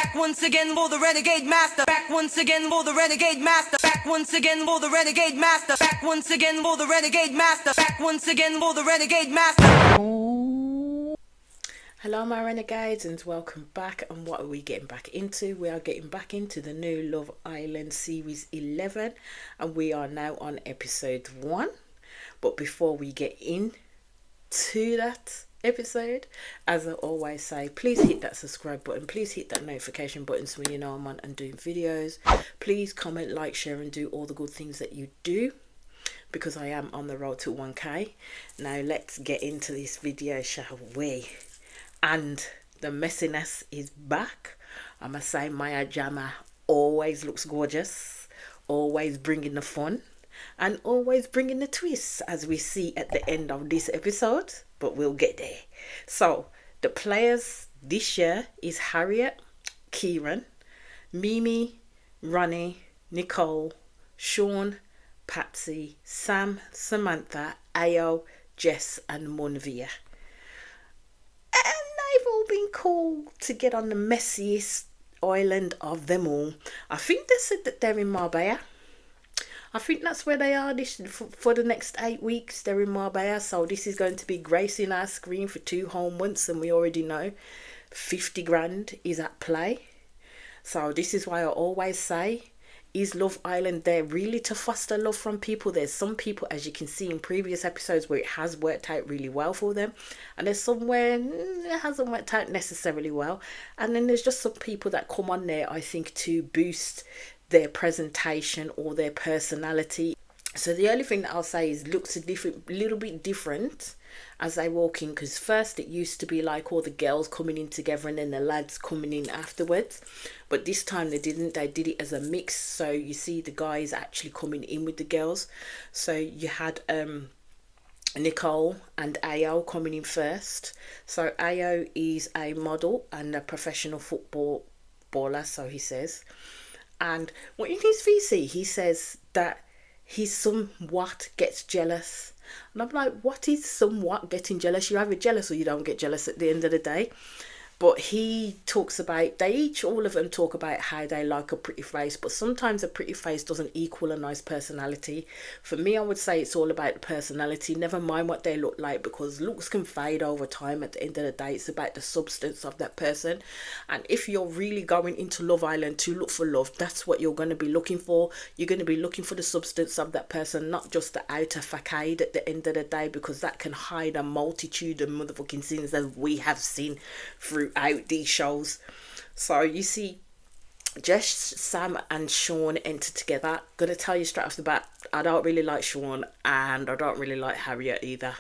Back once again for the renegade master. Back once again for the renegade master. Back once again for the renegade master. Back once again for the renegade master. Back once again for the renegade master. Hello my renegades and welcome back. And what are we getting back into? We are getting back into the new Love Island series 11 and we are now on episode 1. But before we get into that episode, as I always say, please hit that subscribe button, please hit that notification button so you know I'm on and doing videos. Please comment, like, share and do all the good things that you do, because I am on the road to 1k. Now let's get into this video, shall we? And the messiness is back. I must say Maya Jama always looks gorgeous, always bringing the fun and always bringing the twists, as we see at the end of this episode, but we'll get there. So the players this year is Harriet, Kieran, Mimi, Ronnie, Nicole, Sean, Patsy, Sam, Samantha, Ayo, Jess and Monvia. And they've all been called to get on the messiest island of them all. I think they said that they're in Marbella. I think that's where they are for the next 8 weeks. They're in Marbella. So this is going to be gracing our screen for 2 whole months. And we already know 50 grand is at play. So this is why I always say, is Love Island there really to foster love from people? There's some people, as you can see in previous episodes, where it has worked out really well for them. And there's somewhere it hasn't worked out necessarily well. And then there's just some people that come on there, I think, to boost their presentation or their personality. So the only thing that I'll say is looks a little bit different as they walk in, because first it used to be like all the girls coming in together and then the lads coming in afterwards, but this time they didn't. They did it as a mix, so you see the guys actually coming in with the girls. So you had Nicole and Ayo coming in first. So Ayo is a model and a professional footballer, so he says. And what in his VC he says that he somewhat gets jealous. And I'm like, what is somewhat getting jealous? You're either jealous or you don't get jealous at the end of the day. But he talks about, all of them talk about how they like a pretty face, but sometimes a pretty face doesn't equal a nice personality. For me, I would say it's all about the personality, never mind what they look like, because looks can fade over time. At the end of the day, it's about the substance of that person. And if you're really going into Love Island to look for love, that's what you're going to be looking for. You're going to be looking for the substance of that person, not just the outer facade at the end of the day, because that can hide a multitude of motherfucking sins, as we have seen throughout these shows. So you see Jess, Sam and Sean enter together. Gonna tell you straight off the bat, I don't really like Sean and I don't really like Harriet either.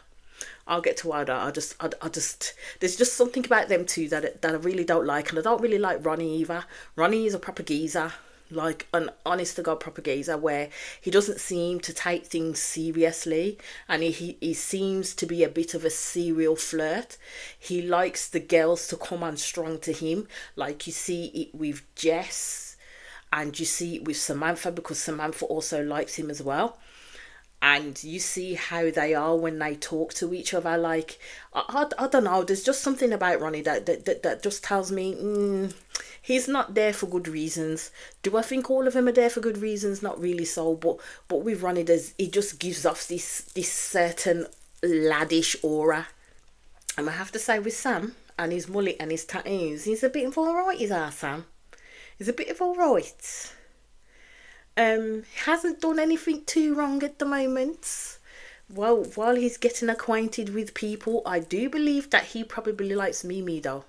I'll get to why I just there's just something about them two that I really don't like. And I don't really like Ronnie either. Ronnie is a proper geezer, like an honest to God proper geezer, where he doesn't seem to take things seriously, and he seems to be a bit of a serial flirt. He likes the girls to come on strong to him, like you see it with Jess and you see it with Samantha, because Samantha also likes him as well. And you see how they are when they talk to each other. Like, I don't know, there's just something about Ronnie that just tells me he's not there for good reasons. Do I think all of them are there for good reasons? Not really so, but with Ronnie, he just gives off this certain laddish aura. And I have to say with Sam and his mullet and his tattoos, he's a bit of alright, is our Sam. He's a bit of alright. Hasn't done anything too wrong at the moment. Well, while he's getting acquainted with people, I do believe that he probably likes Mimi though,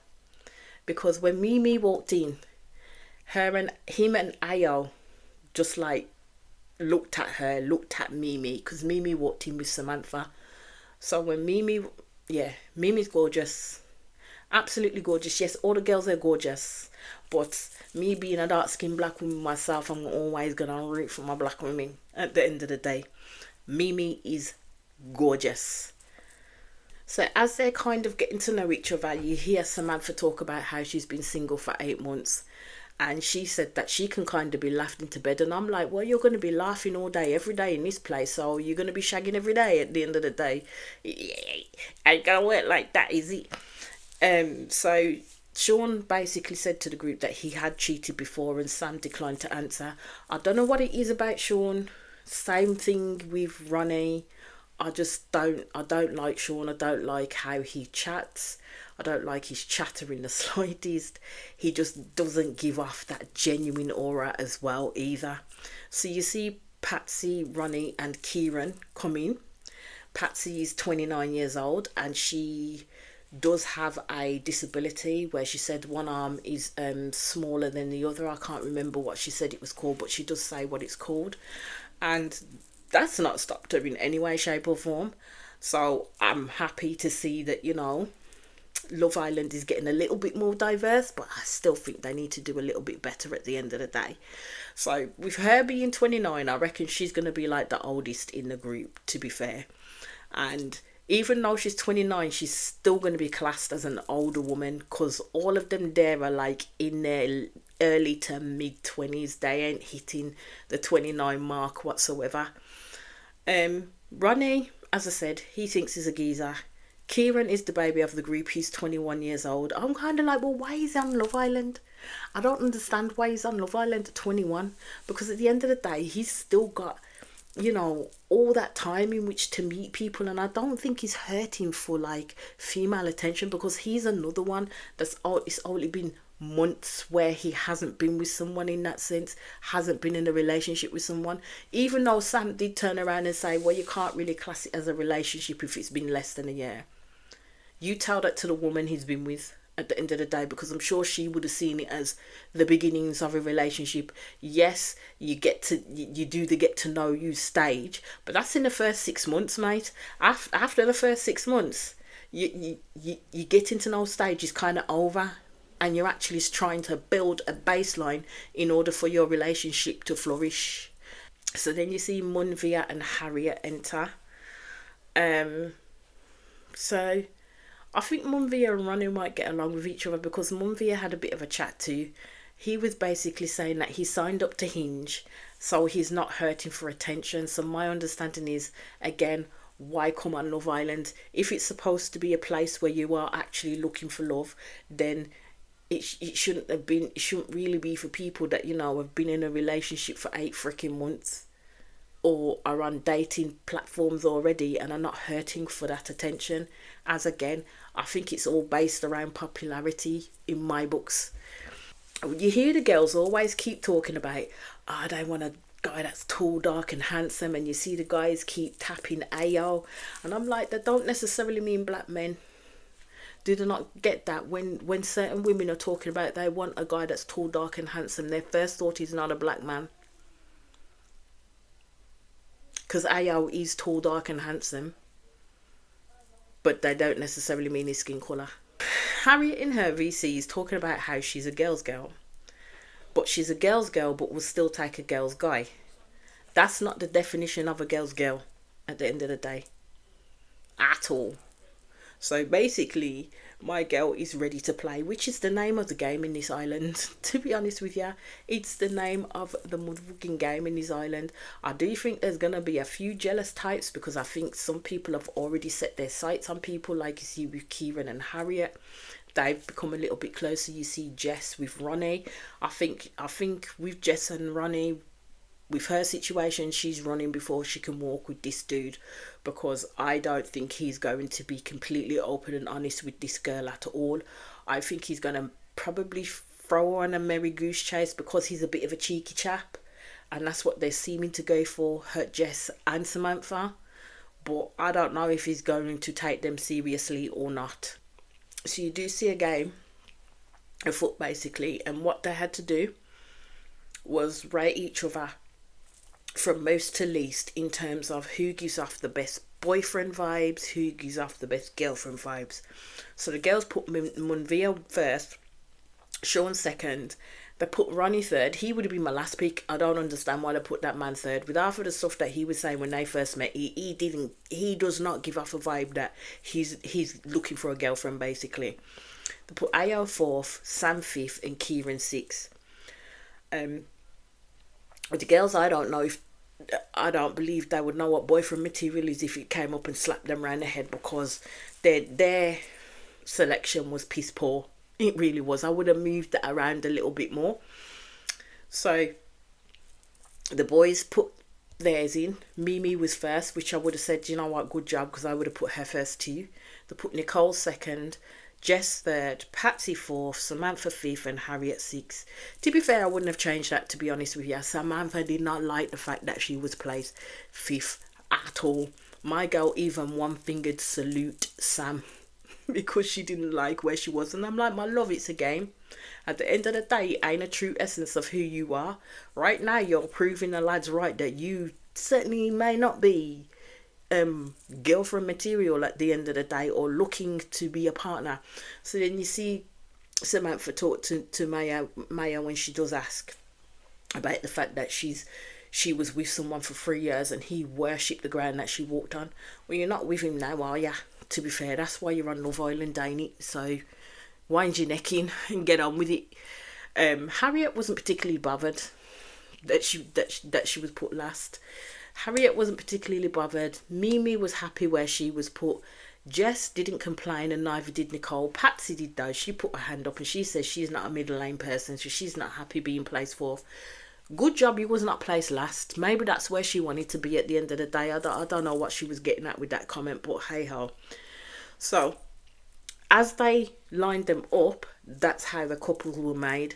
because when Mimi walked in, him and Ayo just like looked at Mimi, because Mimi walked in with Samantha. So when Mimi's gorgeous, absolutely gorgeous. Yes, all the girls are gorgeous, but me being a dark-skinned black woman myself, I'm always gonna root for my black women at the end of the day. Mimi is gorgeous. So as they're kind of getting to know each other, you hear Samantha talk about how she's been single for 8 months, and she said that she can kind of be laughed into bed. And I'm like, well, you're going to be laughing all day every day in this place, so you're going to be shagging every day at the end of the day. Ain't gonna work like that, is it? So Sean basically said to the group that he had cheated before and Sam declined to answer. I don't know what it is about Sean. Same thing with Ronnie. I don't like Sean. I don't like how he chats. I don't like his chatter in the slightest. He just doesn't give off that genuine aura as well either. So you see Patsy, Ronnie and Kieran come in. Patsy is 29 years old and she does have a disability where she said one arm is smaller than the other. I can't remember what she said it was called, but she does say what it's called. And that's not stopped her in any way, shape or form. So I'm happy to see that, you know, Love Island is getting a little bit more diverse, but I still think they need to do a little bit better at the end of the day. So with her being 29, I reckon she's going to be like the oldest in the group, to be fair. And even though she's 29, she's still going to be classed as an older woman, because all of them there are like in their early to mid 20s. They ain't hitting the 29 mark whatsoever. Ronnie, as I said, he thinks he's a geezer. Kieran is the baby of the group. He's 21 years old. I'm kind of like, well, why is he on Love Island? I don't understand why he's on Love Island at 21, because at the end of the day, he's still got, you know, all that time in which to meet people, and I don't think he's hurting for like female attention, because he's another one it's only been months where he hasn't been with someone, in that sense, hasn't been in a relationship with someone, even though Sam did turn around and say, well, you can't really class it as a relationship if it's been less than a year. You tell that to the woman he's been with at the end of the day, because I'm sure she would have seen it as the beginnings of a relationship. Yes, you do the get to know you stage, but that's in the first 6 months, mate. After the first 6 months, you getting to know stage is kind of over, and you're actually trying to build a baseline in order for your relationship to flourish. So then you see Munvia and Harriet enter. So I think Munvia and Ronnie might get along with each other, because Munvia had a bit of a chat too. He was basically saying that he signed up to Hinge, so he's not hurting for attention. So my understanding is, again, why come on Love Island? If it's supposed to be a place where you are actually looking for love, then it shouldn't really be for people that, you know, have been in a relationship for 8 freaking months or are on dating platforms already and are not hurting for that attention. As again, I think it's all based around popularity in my books. You hear the girls always keep talking about, oh, they want a guy that's tall, dark and handsome, and you see the guys keep tapping Ayo, and I'm like, that don't necessarily mean black men. Do they not get that when certain women are talking about they want a guy that's tall, dark and handsome, their first thought is not a black man? Because Ayo is tall, dark and handsome, but they don't necessarily mean his skin colour. Harriet in her VC is talking about how she's a girl's girl, but she's a girl's girl but will still take a girl's guy. That's not the definition of a girl's girl at the end of the day at all. So basically, my girl is ready to play, which is the name of the game in this island. To be honest with you, it's the name of the motherfucking game in this island. I do think there's going to be a few jealous types, because I think some people have already set their sights on people, like you see with Kieran and Harriet. They've become a little bit closer. You see Jess with Ronnie. I think with Jess and Ronnie, with her situation, she's running before she can walk with this dude, because I don't think he's going to be completely open and honest with this girl at all. I think he's going to probably throw her on a merry goose chase, because he's a bit of a cheeky chap, and that's what they're seeming to go for, hurt Jess and Samantha. But I don't know if he's going to take them seriously or not. So you do see a game afoot basically, and what they had to do was rate each other from most to least in terms of who gives off the best boyfriend vibes, who gives off the best girlfriend vibes. So the girls put Munvia first, Sean second, they put Ronnie third. He would have been my last pick. I don't understand why they put that man third. With half of the stuff that he was saying when they first met, he does not give off a vibe that he's looking for a girlfriend basically. They put Ayo fourth, Sam fifth and Kieran sixth. With the girls, I don't believe they would know what boyfriend material is if it came up and slapped them around the head, because their selection was piss poor, It really was. I would have moved that around a little bit more. So the boys put theirs in. Mimi was first, which I would have said, you know what, good job, because I would have put her first too. They put Nicole second, Jess third, Patsy fourth, Samantha fifth, and Harriet sixth. To be fair, I wouldn't have changed that, to be honest with you. Samantha did not like the fact that she was placed fifth at all. My girl even one-fingered salute Sam because she didn't like where she was. And I'm like, my love, it's a game. At the end of the day, it ain't a true essence of who you are. Right now, you're proving the lads right that you certainly may not be girlfriend material at the end of the day, or looking to be a partner. So then you see Samantha talk to Maya when she does ask about the fact that she was with someone for 3 years and he worshipped the ground that she walked on. Well, you're not with him now, are ya? To be fair, that's why you're on Love Island, ain't it? So wind your neck in and get on with it. Harriet wasn't particularly bothered that she was put last. Harriet wasn't particularly bothered. Mimi was happy where she was put. Jess didn't complain, and neither did Nicole. Patsy did though. She put her hand up and she says she's not a middle lane person, so she's not happy being placed fourth. Good job you was not placed last. Maybe that's where she wanted to be at the end of the day. I don't know what she was getting at with that comment, but hey ho. So as they lined them up, that's how the couples were made.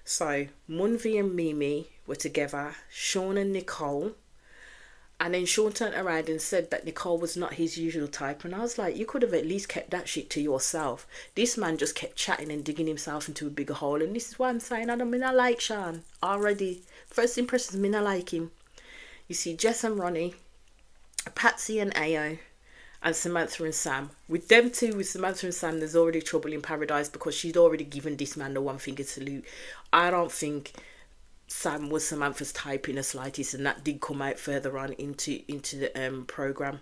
So Munvi and Mimi were together, Sean and Nicole. And then Sean turned around and said that Nicole was not his usual type. And I was like, you could have at least kept that shit to yourself. This man just kept chatting and digging himself into a bigger hole. And this is why I'm saying I like Sean. Already, first impressions, I like him. You see Jess and Ronnie, Patsy and Ayo, and Samantha and Sam. With them two, with Samantha and Sam, there's already trouble in paradise because she'd already given this man the one finger salute. I don't think Sam was Samantha's type in the slightest, and that did come out further on into the program.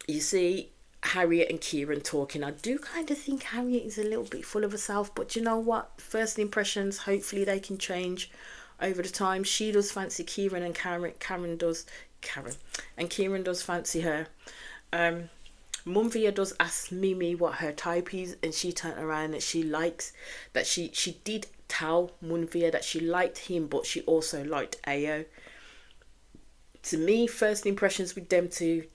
You see Harriet and Kieran talking. I do kind of think Harriet is a little bit full of herself, but you know what? First impressions, hopefully they can change over the time. She does fancy Kieran, and Kieran does fancy her. Munvia does ask Mimi what her type is, and she turned around and she likes that she did tell Munvia that she liked him, but she also liked Ayo. To me, first impressions with them two,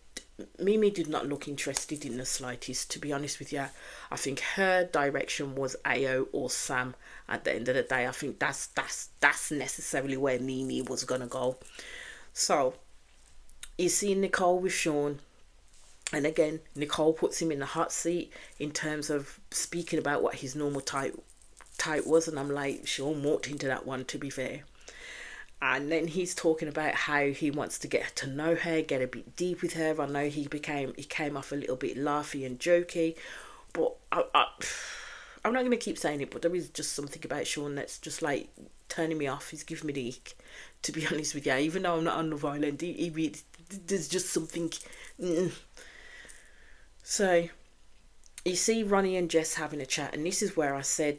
Mimi did not look interested in the slightest, to be honest with you. I think her direction was Ayo or Sam at the end of the day. I think that's necessarily where Mimi was gonna go. So you see Nicole with Sean, and again Nicole puts him in the hot seat in terms of speaking about what his normal type was, and I'm like, Sean walked into that one, to be fair. And then he's talking about how he wants to get to know her, get a bit deep with her. I know he came off a little bit laughy and jokey, but I'm not going to keep saying it, but there is just something about Sean that's just like turning me off. He's giving me the ick, to be honest with you. Even though I'm not on Love Island, there's just something. So you see Ronnie and Jess having a chat, and this is where I said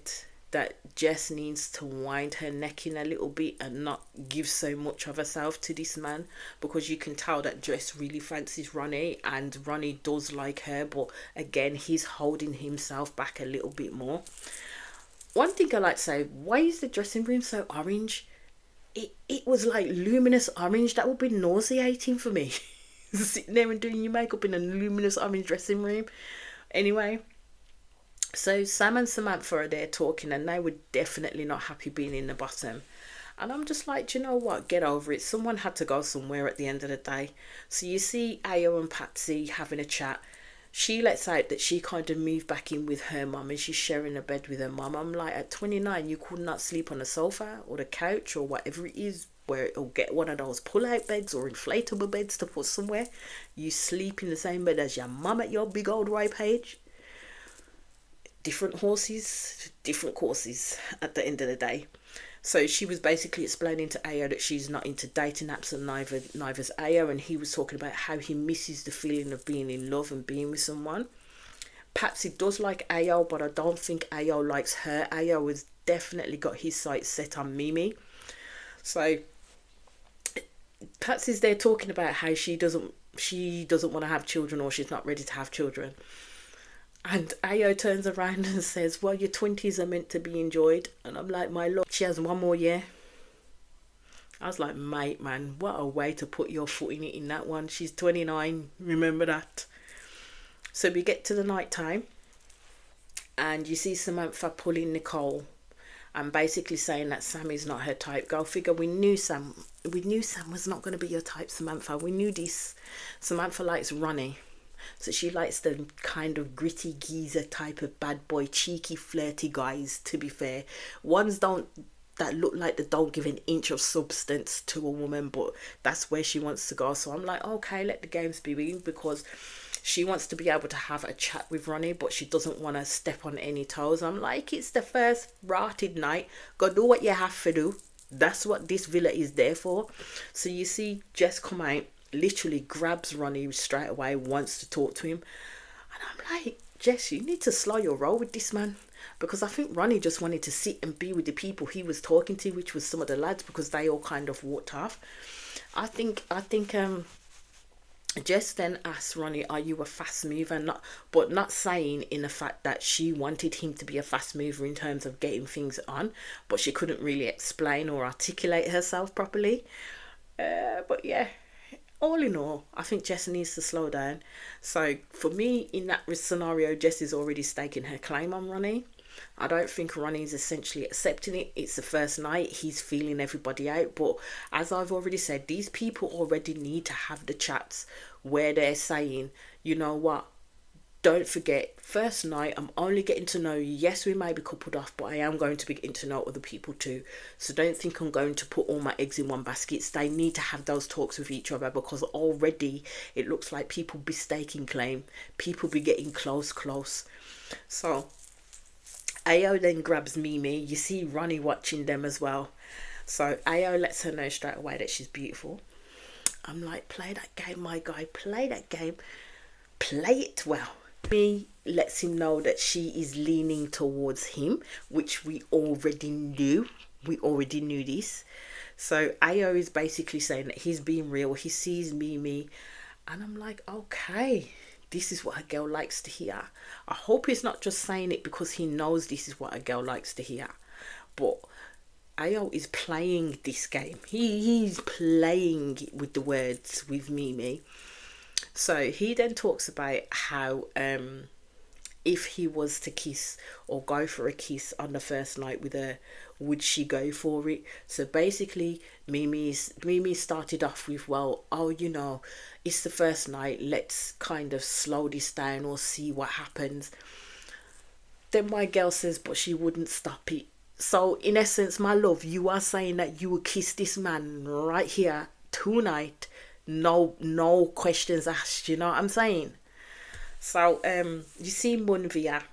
that Jess needs to wind her neck in a little bit and not give so much of herself to this man, because you can tell that Jess really fancies Ronnie and Ronnie does like her, but again he's holding himself back a little bit more. One thing I like to say, why is the dressing room so orange? It was like luminous orange. That would be nauseating for me. Sitting there and doing your makeup in a luminous orange dressing room. Anyway, so Sam and Samantha are there talking, and they were definitely not happy being in the bottom. And I'm just like, do you know what? Get over it. Someone had to go somewhere at the end of the day. So you see Ayo and Patsy having a chat. She lets out that she kind of moved back in with her mum, and she's sharing a bed with her mum. I'm like, at 29, you could not sleep on the sofa or the couch or whatever it is, where it'll get one of those pull-out beds or inflatable beds to put somewhere. You sleep in the same bed as your mum at your big old ripe age. Different horses, different courses at the end of the day. So she was basically explaining to Ayo that she's not into dating apps, and neither's Ayo, and he was talking about how he misses the feeling of being in love and being with someone. Patsy does like Ayo, but I don't think Ayo likes her. Ayo has definitely got his sights set on Mimi. So Patsy's there talking about how she doesn't want to have children, or she's not ready to have children. And Ayo turns around and says, well, your 20s are meant to be enjoyed. And I'm like, my lord, she has one more year. I was like, mate, man, what a way to put your foot in it in that one. She's 29, remember that. So we get to the night time, and you see Samantha pulling Nicole and basically saying that Sammy's not her type. Go figure, we knew Sam was not going to be your type, Samantha. We knew this. Samantha likes Ronnie. So she likes the kind of gritty geezer type of bad boy, cheeky, flirty guys, to be fair. Ones that look like they don't give an inch of substance to a woman, but that's where she wants to go. So I'm like, okay, let the games begin, because she wants to be able to have a chat with Ronnie, but she doesn't want to step on any toes. I'm like, it's the first rotted night. Go do what you have to do. That's what this villa is there for. So you see Jess come out, literally grabs Ronnie straight away, wants to talk to him. And I'm like, Jess, you need to slow your roll with this man. Because I think Ronnie just wanted to sit and be with the people he was talking to, which was some of the lads, because they all kind of walked off. I think Jess then asked Ronnie, are you a fast mover? Not saying in the fact that she wanted him to be a fast mover in terms of getting things on, but she couldn't really explain or articulate herself properly. But yeah, all in all, I think Jess needs to slow down. So for me, in that scenario, Jess is already staking her claim on Ronnie. I don't think Ronnie's essentially accepting it. It's the first night. He's feeling everybody out. But as I've already said, these people already need to have the chats where they're saying, you know what, don't forget, first night, I'm only getting to know you. Yes, we may be coupled off, but I am going to be getting to know other people too. So don't think I'm going to put all my eggs in one basket. They need to have those talks with each other, because already it looks like people be staking claim. People be getting close. So Ayo then grabs Mimi. You see Ronnie watching them as well. So Ayo lets her know straight away that she's beautiful. I'm like, play that game, my guy. Play that game. Play it well. Mimi lets him know that she is leaning towards him, which we already knew. We already knew this. So Ayo is basically saying that he's being real. He sees Mimi. And I'm like, okay, this is what a girl likes to hear. I hope he's not just saying it because he knows this is what a girl likes to hear. But Ayo is playing this game. He's playing with the words with Mimi. So he then talks about how if he was to kiss or go for a kiss on the first night with her, would she go for it? So basically Mimi started off with, well, oh, you know, it's the first night, let's kind of slow this down or see what happens. Then my girl says, but she wouldn't stop it. So in essence, my love, you are saying that you would kiss this man right here tonight, no questions asked, you know what I'm saying? So you see Munvia,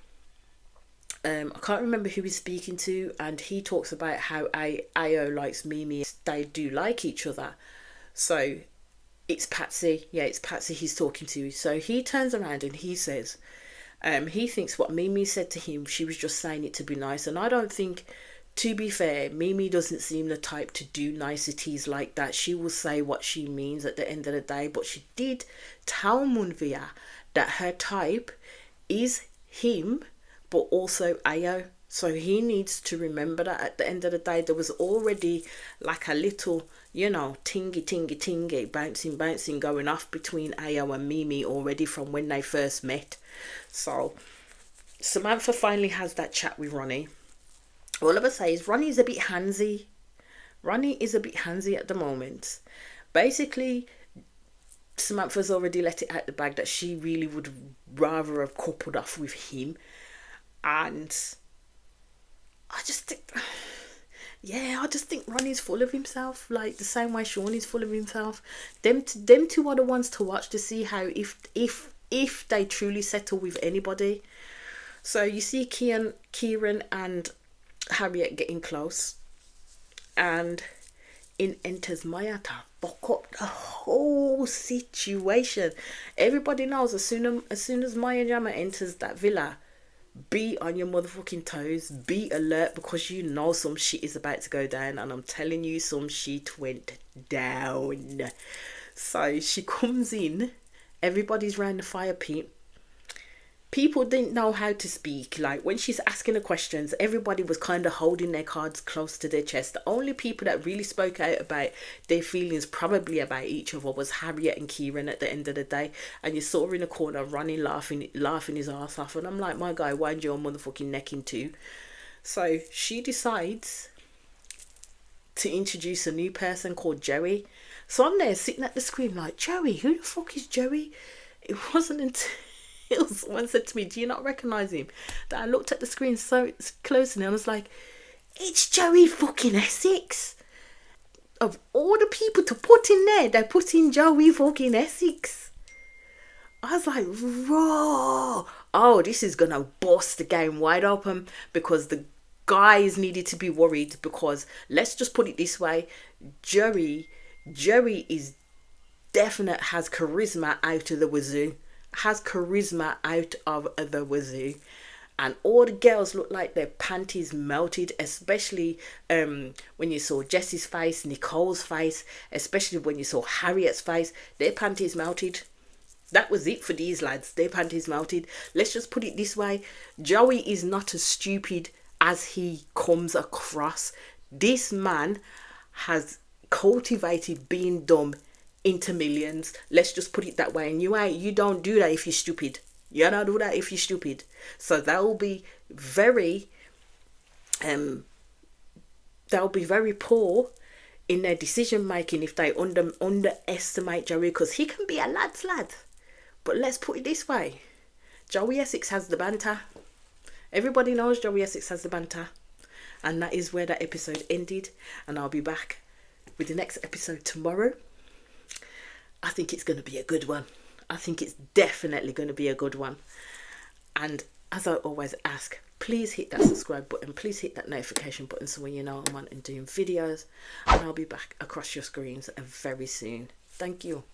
I can't remember who he's speaking to, and he talks about how Ayo likes Mimi. They do like each other. So it's Patsy. Yeah, it's Patsy he's talking to. So he turns around and he says, he thinks what Mimi said to him, she was just saying it to be nice. And I don't think, to be fair, Mimi doesn't seem the type to do niceties like that. She will say what she means at the end of the day. But she did tell Munvia that her type is him, but also Ayo. So he needs to remember that at the end of the day, there was already like a little, you know, tingy, bouncing going off between Ayo and Mimi already from when they first met. So Samantha finally has that chat with Ronnie. All I would say is Ronnie's a bit handsy. Ronnie is a bit handsy at the moment. Basically, Samantha's already let it out the bag that she really would rather have coupled off with him. And I just think Ronnie's full of himself, like the same way Sean is full of himself. Them two are the ones to watch to see how if they truly settle with anybody. So you see Kieran and Harriet getting close, and in enters Maya to fuck up the whole situation. Everybody knows as soon as Maya Jama enters that villa, be on your motherfucking toes, be alert, because you know some shit is about to go down, and I'm telling you, some shit went down. So she comes in, everybody's round the fire pit. people didn't know how to speak. Like when she's asking the questions, everybody was kind of holding their cards close to their chest. The only people that really spoke out about their feelings probably about each other was Harriet and Kieran at the end of the day. And you saw her in the corner running, laughing his ass off. And I'm like, my guy, wind your motherfucking neck in two. So she decides to introduce a new person called Joey. So I'm there sitting at the screen like, Joey, who the fuck is Joey? It wasn't until someone said to me, do you not recognise him? That I looked at the screen so closely and I was like, it's Joey fucking Essex. Of all the people to put in there, they put in Joey fucking Essex. I was like, raw. Oh, this is going to bust the game wide open, because the guys needed to be worried, because let's just put it this way, Joey is definite, has charisma out of the wazoo. Has charisma out of the wazoo. And all the girls look like their panties melted, especially when you saw Jessie's face, Nicole's face, especially when you saw Harriet's face. Their panties melted. That was it for these lads. Their panties melted. Let's just put it this way. Joey is not as stupid as he comes across. This man has cultivated being dumb into millions. Let's just put it that way. And you don't do that if you're stupid. You don't do that if you're stupid. So they'll be very poor in their decision making if they underestimate Joey, because he can be a lad's lad. But let's put it this way, Joey Essex has the banter. Everybody knows Joey Essex has the banter. And that is where that episode ended. And I'll be back with the next episode tomorrow. I think it's going to be a good one. I think it's definitely going to be a good one. And as I always ask, please hit that subscribe button. Please hit that notification button so when you know I'm on and doing videos. And I'll be back across your screens very soon. Thank you.